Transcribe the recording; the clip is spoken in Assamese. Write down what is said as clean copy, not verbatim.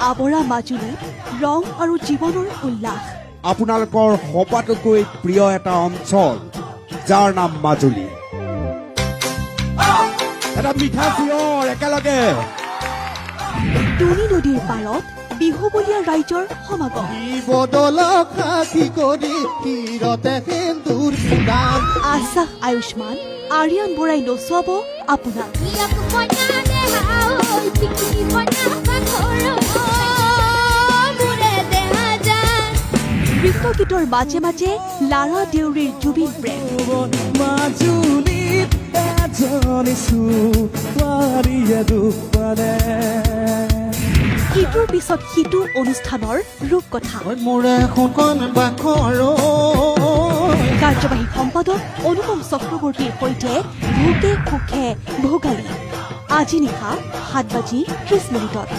আবৰা মাজুলীত ৰং আৰু জীৱনৰ উল্লাস আপোনালোকৰ সবাতোকৈ প্ৰিয় এটা অঞ্চল যাৰ নাম মাজুলী এটা মিঠা চিঞৰ একেলগে তুনি নদীৰ পাৰত বিহুবলীয়া ৰাইজৰ সমাগম আশ্বাস আয়ুষ্মান আৰিয়ান বৰাই নচুৱাব আপোনাক নৃত্য গীতৰ মাজে মাজে লাৰা দেউৰীৰ জুবিন প্ৰেম ইটোৰ পিছত সিটো অনুষ্ঠানৰ ৰূপকথা কাৰ্যবাহী সম্পাদক অনুপম চক্ৰৱৰ্তীৰ সৈতে ভোগে সুখে ভোগালী আজি নিশা 7:30 মিনিটত